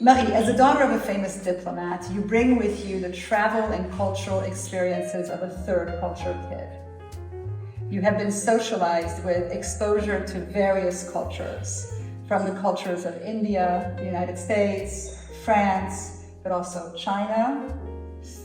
Marie, as a daughter of a famous diplomat, you bring with you the travel and cultural experiences of a third culture kid. You have been socialized with exposure to various cultures, from the cultures of India, the United States, France, but also China,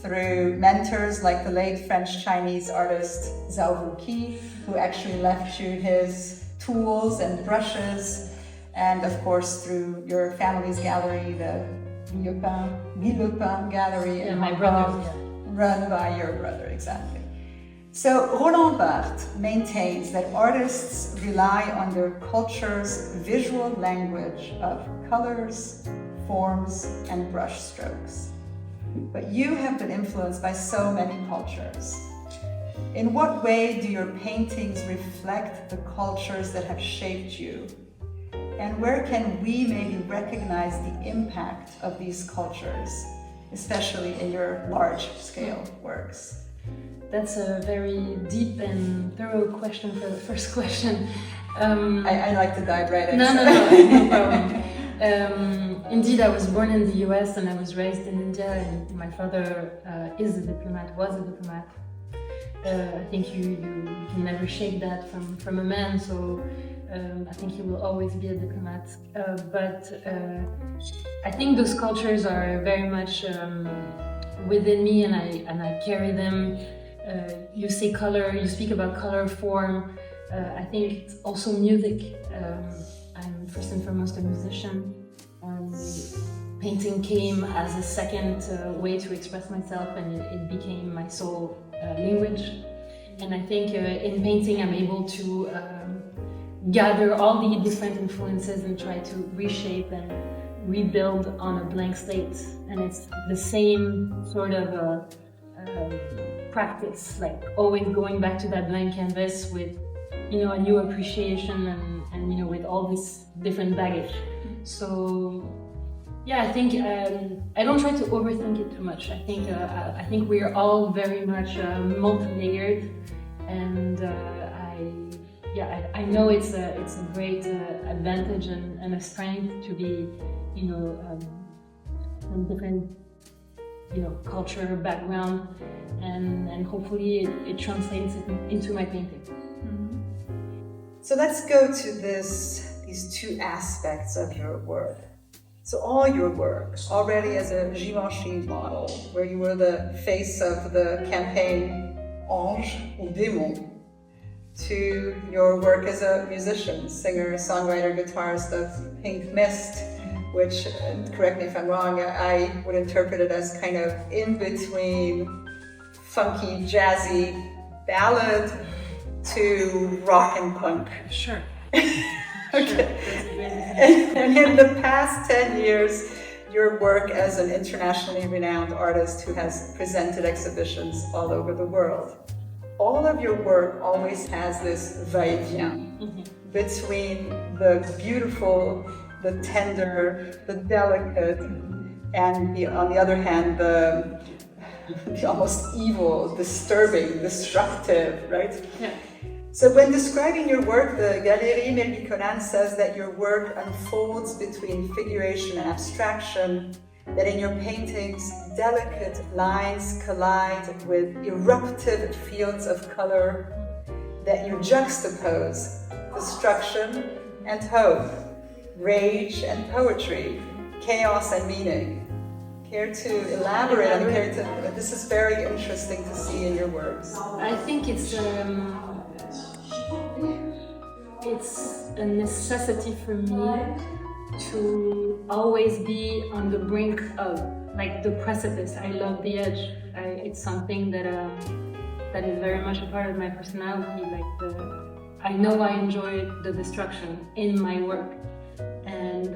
through mentors like the late French-Chinese artist Zao Wou-Ki, who actually left you his tools and brushes, and of course through your family's gallery, the Villepin Gallery in my Hong brother's, Kong, run by your brother, exactly. So Roland Barthes maintains that artists rely on their culture's visual language of colors, forms, and brush strokes. But you have been influenced by so many cultures. In what way do your paintings reflect the cultures that have shaped you? And where can we maybe recognize the impact of these cultures, especially in your large-scale works? That's a very deep and thorough question for the first question. I like to dive right in. No problem. Indeed, I was born in the US and I was raised in India, and my father was a diplomat. I think you can never shake that from a man, so I think he will always be a diplomat. But I think those cultures are very much within me, and I carry them. You say color, you speak about color, form. I think it's also music. I'm first and foremost a musician. Painting came as a second way to express myself, and it became my sole language. And I think in painting I'm able to gather all the different influences and try to reshape and rebuild on a blank slate. And it's the same sort of practice, like always going back to that blank canvas with, a new appreciation and with all this different baggage. So yeah, I think I don't try to overthink it too much. I think we are all very much multi-layered, and I know it's a great advantage and a strength to be, from different, culture, background, and hopefully it translates into my painting. Mm-hmm. So let's go to these two aspects of your work. So all your work, already as a Givenchy model, where you were the face of the campaign Ange ou Démon, to your work as a musician, singer, songwriter, guitarist of PINKMIST, which, correct me if I'm wrong, I would interpret it as kind of in between funky, jazzy ballad to rock and punk. Sure. Okay. And in the past 10 years, your work as an internationally renowned artist who has presented exhibitions all over the world. All of your work always has this va-et-vient between the beautiful, the tender, the delicate, and on the other hand, the almost evil, disturbing, destructive, right? Yeah. So when describing your work, the Galerie Melbye-Kona says that your work unfolds between figuration and abstraction, that in your paintings, delicate lines collide with eruptive fields of color, that you juxtapose destruction and hope, rage and poetry, chaos and meaning. Care to elaborate on this is very interesting to see in your works. I think it's a necessity for me to always be on the brink of, like, the precipice. I love the edge. It's something that is very much a part of my personality. Like I know I enjoy the destruction in my work, and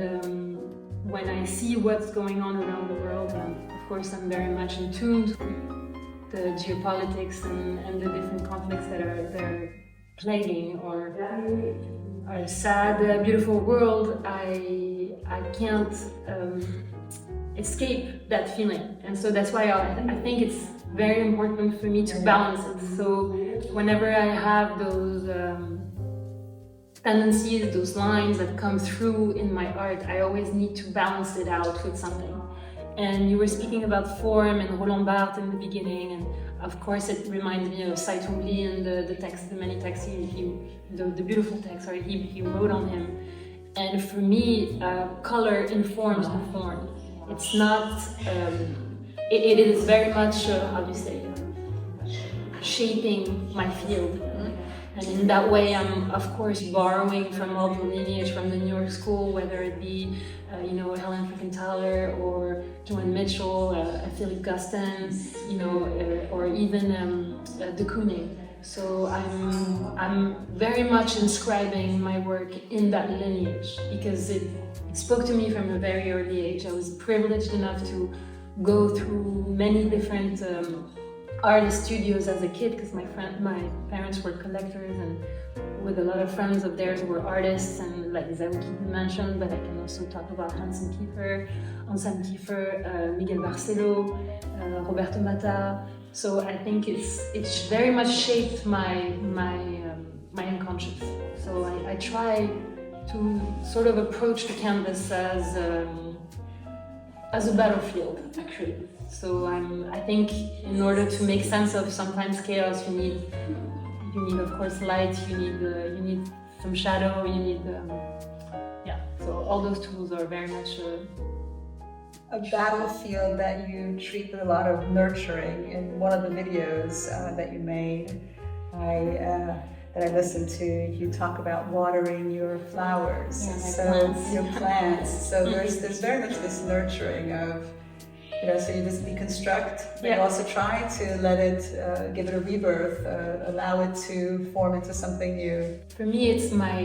when I see what's going on around the world, and of course I'm very much in tune to the geopolitics and the different conflicts that are plaguing our sad, beautiful world, I can't escape that feeling. And so that's why I think it's very important for me to balance it. So whenever I have those tendencies, those lines that come through in my art, I always need to balance it out with something. And you were speaking about form and Roland Barthes in the beginning, and of course it reminds me of Zao Wou-Ki and the text, the many texts the beautiful text he wrote on him. And for me, color informs the form. It's not, it is very much, how do you say, shaping my field. And in that way, I'm of course borrowing from all the lineage from the New York school, whether it be, Helen Frankenthaler or Joan Mitchell, Philip Guston, or even de Kooning. So I'm very much inscribing my work in that lineage because it spoke to me from a very early age. I was privileged enough to go through many different artist studios as a kid because my parents were collectors, and with a lot of friends of theirs who were artists, and like Zao Wou-Ki you mentioned, but I can also talk about Anselm Kiefer, Miguel Barcelo, Roberto Matta. So I think it's very much shaped my unconscious. So I try to sort of approach the canvas as a battlefield, actually. So I think in order to make sense of sometimes chaos, you need of course light, you need some shadow, you need so all those tools are very much a battlefield that you treat with a lot of nurturing. In one of the videos that you made, that I listened to, you talk about watering your flowers, your plants. So there's very much this nurturing of, so you just deconstruct, but you also try to let it, give it a rebirth, allow it to form into something new. For me, it's my.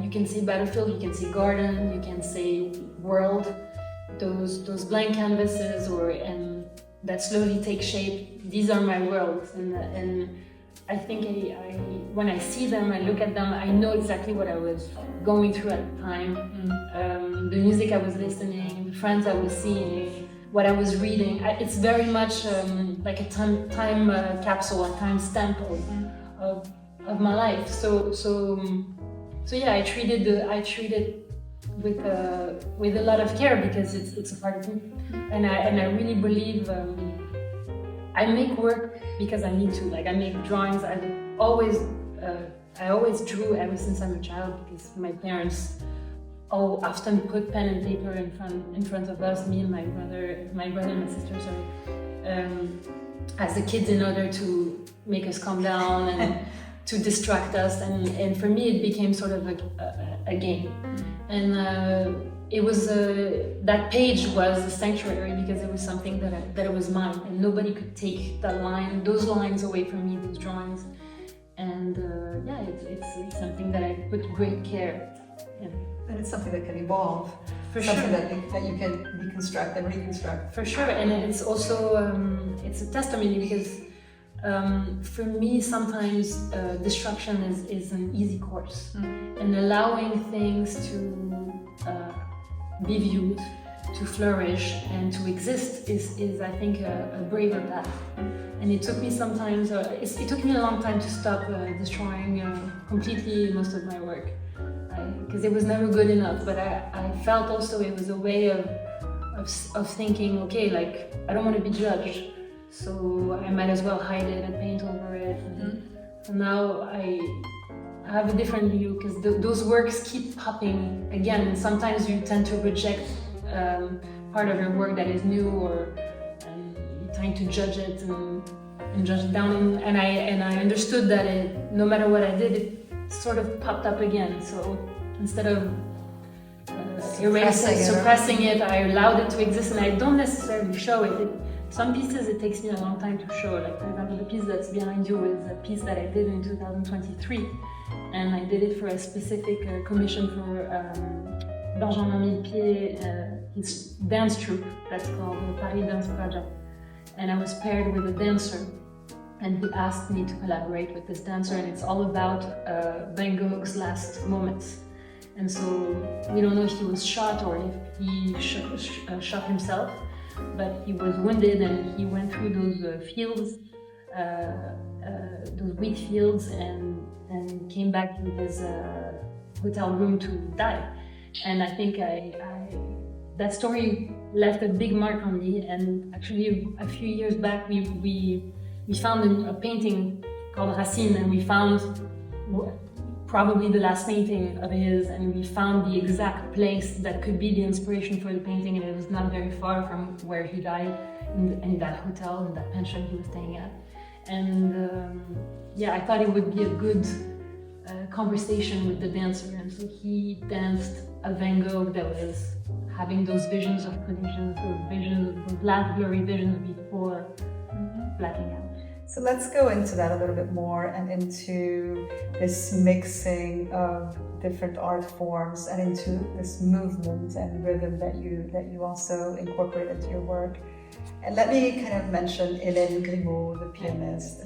You can say battlefield, you can say garden, you can say world. Those blank canvases and that slowly take shape. These are my worlds, and I think when I see them, I look at them, I know exactly what I was going through at the time. The music I was listening, the friends I was seeing, what I was reading. It's very much like a time capsule, a time stamp of my life. So yeah, I treat it with a lot of care because it's a part of me, and I really believe I make work because I need to. Like I make drawings. I always drew ever since I'm a child because my parents often put pen and paper in front of us, me and my brother and my sister, as the kids, in order to make us calm down and to distract us. And for me, it became sort of a game. And it was that page was a sanctuary because it was something that it was mine, and nobody could take those lines away from me, those drawings. And it's something that I put great care in. And it's something that can evolve. For something sure. that you can deconstruct and reconstruct. For sure, and it's also it's a testimony because for me sometimes destruction is an easy course, and allowing things to be viewed, to flourish, and to exist is I think a braver path. And it took me sometimes it took me a long time to stop destroying completely most of my work. Because it was never good enough, but I felt also it was a way of thinking, okay, like I don't want to be judged, so I might as well hide it and paint over it. And now I have a different view because those works keep popping again, and sometimes you tend to reject part of your work that is new, or you're trying to judge it and judge it down. And I understood that no matter what I did, it sort of popped up again. So instead of suppressing it, I allowed it to exist, and I don't necessarily show it. Some pieces it takes me a long time to show. Like for example, the piece that's behind you is a piece that I did in 2023, and I did it for a specific commission for Benjamin Melbye-Kona, his dance troupe that's called the Paris Dance Project, and I was paired with a dancer. And he asked me to collaborate with this dancer, and it's all about Van Gogh's last moments. And so we don't know if he was shot or if he shot himself, but he was wounded and he went through those fields those wheat fields and came back to his hotel room to die. And I think that story left a big mark on me. And actually, a few years back, we found a painting called Racine, and we found probably the last painting of his, and we found the exact place that could be the inspiration for the painting, and it was not very far from where he died, in that hotel, in that pension he was staying at. And I thought it would be a good conversation with the dancer, and so he danced a Van Gogh that was having those visions of collisions, those last blurry visions before blacking out. So let's go into that a little bit more, and into this mixing of different art forms, and into this movement and rhythm that you also incorporate into your work. And let me kind of mention Hélène Grimaud, the pianist.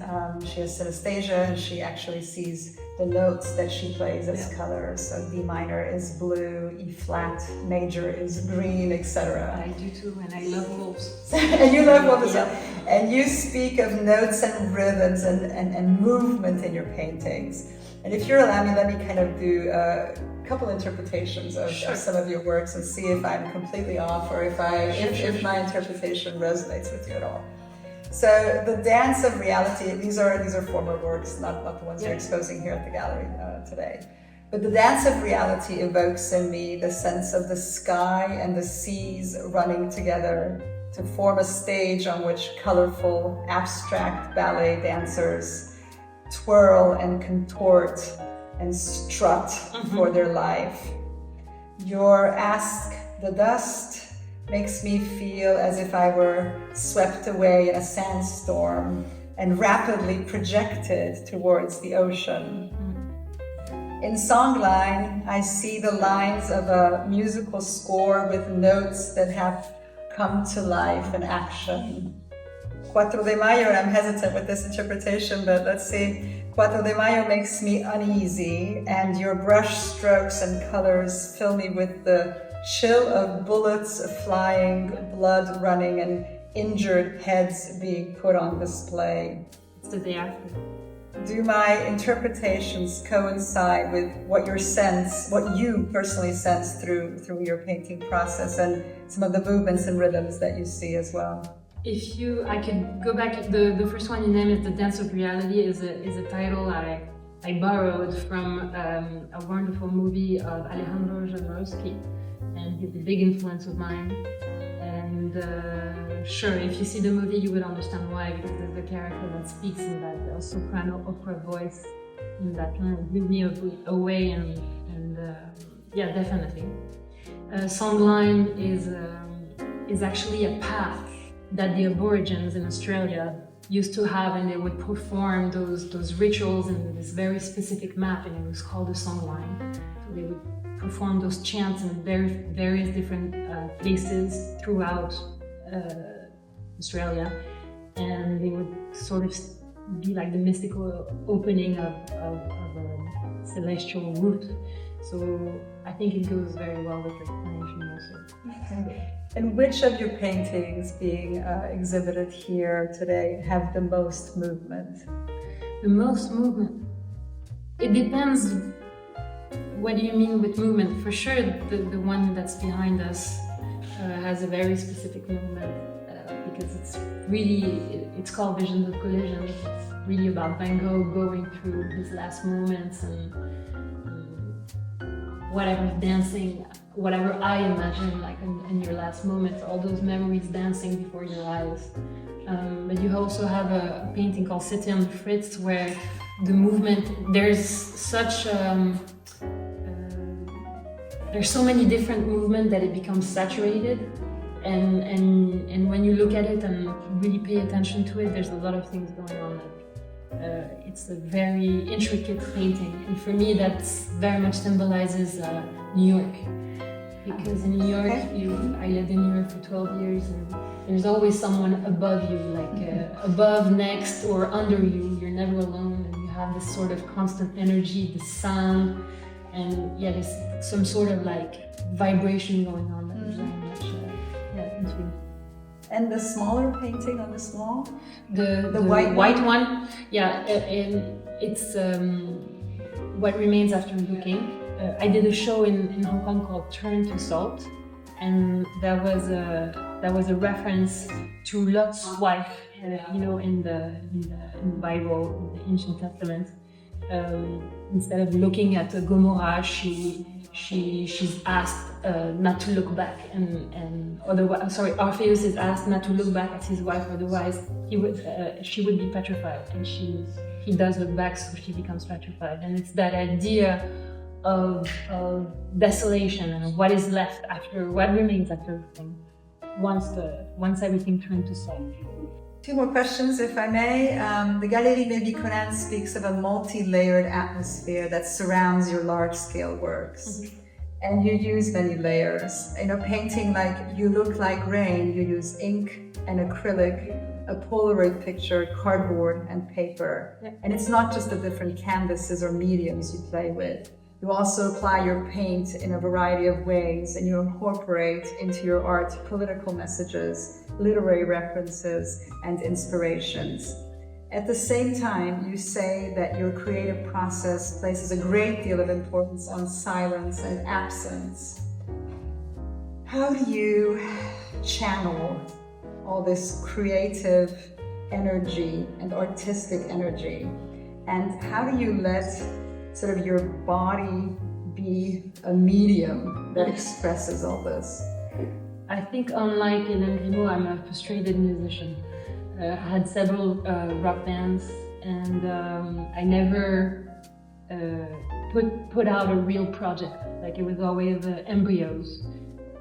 She has synesthesia, and she actually sees the notes that she plays as colors. So D minor is blue, E flat major is green, etc. I do too, and I love wolves. And you love wolves as well. And you speak of notes and rhythms and movement in your paintings. And if you'll allow me, let me kind of do a couple interpretations of some of your works and see if I'm completely off, or if my interpretation resonates with you at all. So the dance of reality, these are former works, not the ones you're exposing here at the gallery today. But the dance of reality evokes in me the sense of the sky and the seas running together to form a stage on which colorful, abstract ballet dancers twirl and contort and strut for their life. Your Ask the Dust makes me feel as if I were swept away in a sandstorm and rapidly projected towards the ocean. In Songline, I see the lines of a musical score with notes that have come to life and action. Cuatro de Mayo, and I'm hesitant with this interpretation, but let's see. Cuatro de Mayo makes me uneasy, and your brush strokes and colors fill me with the chill of bullets flying, blood running, and injured heads being put on display. It's the day after. Do my interpretations coincide with what you personally sense through your painting process, and some of the movements and rhythms that you see as well? I could go back. The first one you named, The Dance of Reality, is a title I borrowed from a wonderful movie of Alejandro Jodorowsky, and he's a big influence of mine. And sure, if you see the movie, you would understand why, because there's a character that speaks in that soprano opera voice in that line, blew me away, and definitely. Songline is actually a path that the Aborigines in Australia used to have, and they would perform those rituals in this very specific map, and it was called a songline. So they would perform those chants in various different places throughout Australia, and they would sort of be like the mystical opening of a celestial route. So I think it goes very well with the explanation also. Okay. And which of your paintings being exhibited here today have the most movement? The most movement? It depends. What do you mean with movement? For sure, the one that's behind us has a very specific movement because it's called Visions of Collision. It's really about Van Gogh going through his last moments and whatever's dancing, whatever I imagine, like in your last moments, all those memories dancing before your eyes. But you also have a painting called City on the Fritz, where the movement, there's so many different movements that it becomes saturated, and when you look at it and really pay attention to it, there's a lot of things going on. It's a very intricate painting, and for me that's very much symbolizes New York, because in New York, I lived in New York for 12 years, and there's always someone above you, like above, next, or under you. You're never alone, and you have this sort of constant energy, the sound, and there's some sort of like vibration going on that is very much interesting. And the smaller painting on this wall? The white one? Yeah, it's what remains after looking. I did a show in Hong Kong called Turn to Salt, and that was a reference to Lot's wife, in the Bible, the Ancient Testament. Instead of looking at Gomorrah, she's asked not to look back, and Orpheus is asked not to look back at his wife, otherwise she would be petrified, and he does look back, so she becomes petrified. And it's that idea of desolation and what is left after, what remains after everything, once everything turned to salt. Two more questions, if I may. The Galerie Melbye-Kona speaks of a multi-layered atmosphere that surrounds your large-scale works. Mm-hmm. And you use many layers. Painting like You Look Like Rain, you use ink and acrylic, a Polaroid picture, cardboard, and paper. Yeah. And it's not just the different canvases or mediums you play with. You also apply your paint in a variety of ways, and you incorporate into your art political messages, literary references, and inspirations. At the same time, you say that your creative process places a great deal of importance on silence and absence. How do you channel all this creative energy and artistic energy? And how do you let sort of your body be a medium that expresses all this? I think unlike Hélène Grimaud, I'm a frustrated musician. I had several rock bands, and I never put out a real project. Like, it was always embryos.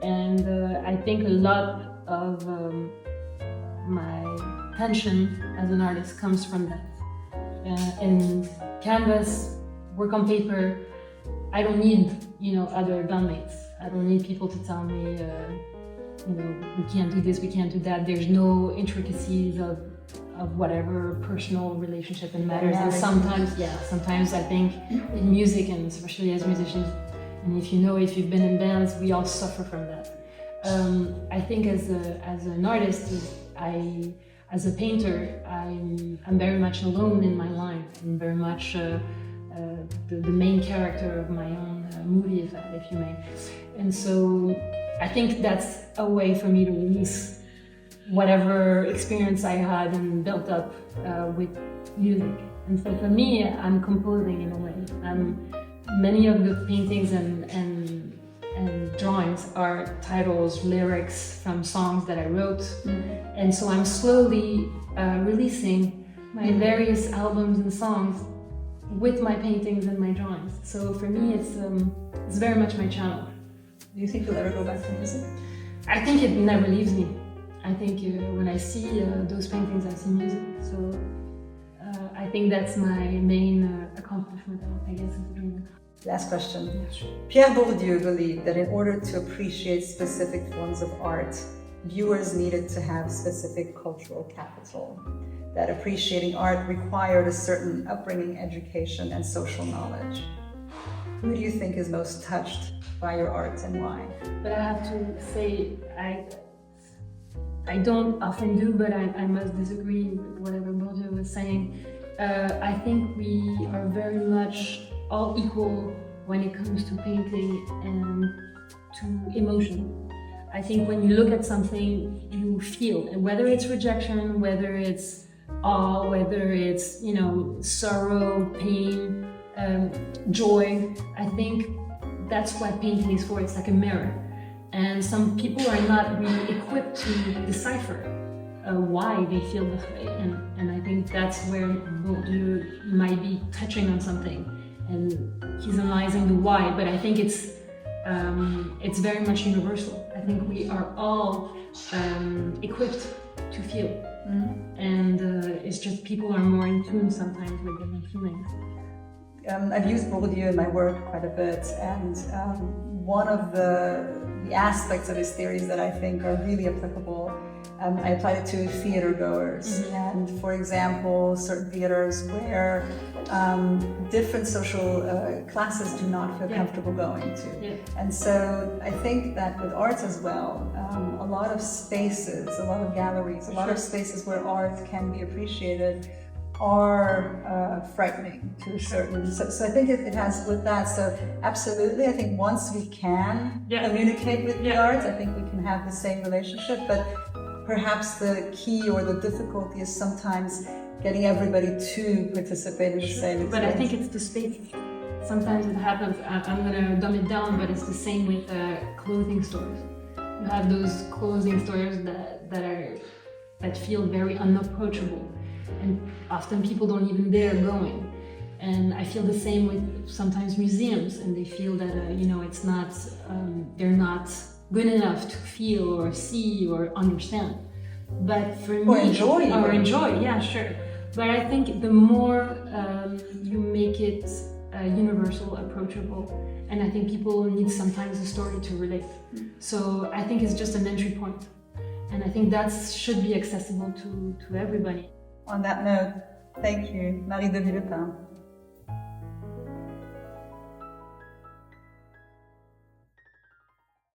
And I think a lot of my passion as an artist comes from that. And canvas, work on paper, I don't need, other bandmates. I don't need people to tell me, we can't do this, we can't do that. There's no intricacies of whatever personal relationship and matters. And sometimes I think in music, and especially as musicians, and if you've been in bands, we all suffer from that. I think as an artist, as a painter, I'm very much alone in my line. I'm very much the main character of my own movie, if you may. And so I think that's a way for me to release whatever experience I had and built up with music. And so for me, I'm composing in a way. Many of the paintings and drawings are titles, lyrics from songs that I wrote. Mm-hmm. And so I'm slowly releasing my various albums and songs with my paintings and my drawings. So for me, it's very much my channel. Do you think you'll ever go back to music? I think it never leaves me. I think when I see those paintings, I see music. So I think that's my main accomplishment, I guess, as a dreamer. Last question. Yeah, sure. Pierre Bourdieu believed that in order to appreciate specific forms of art, viewers needed to have specific cultural capital. That appreciating art required a certain upbringing, education, and social knowledge. Who do you think is most touched by your art and why? But I have to say, I don't often do, but I must disagree with whatever Bourdieu was saying. I think we are very much all equal when it comes to painting and to emotion. I think when you look at something, you feel, and whether it's rejection, whether it's awe, whether it's, sorrow, pain, joy, I think that's what painting is for. It's like a mirror. And some people are not really equipped to decipher why they feel this way. And I think that's where Bourdieu might be touching on something. And he's analyzing the why, but I think it's very much universal. I think we are all equipped to feel. Mm-hmm. And it's just people are more in tune sometimes with their feelings. I've used Bourdieu in my work quite a bit, and one of the aspects of his theories that I think are really applicable I applied it to theater goers. And for example, certain theaters where different social classes do not feel comfortable going to. And so I think that with arts as well, a lot of spaces, a lot of galleries, a lot of spaces where art can be appreciated are frightening to a certain, so I think it has with that, so absolutely, I think once we can communicate with the arts, I think we can have the same relationship, but perhaps the key or the difficulty is sometimes getting everybody to participate in the same experience. But I think it's the space. Sometimes it happens, I'm gonna dumb it down, but it's the same with clothing stores. You have those clothing stores that feel very unapproachable. And often people don't even dare going. And I feel the same with sometimes museums, and they feel that it's not, they're not good enough to feel or see or understand. But for me, or enjoy, yeah, sure. But I think the more you make it universal, approachable, and I think people need sometimes a story to relate. So I think it's just an entry point, and I think that should be accessible to everybody. On that note, thank you, Marie de Villepin.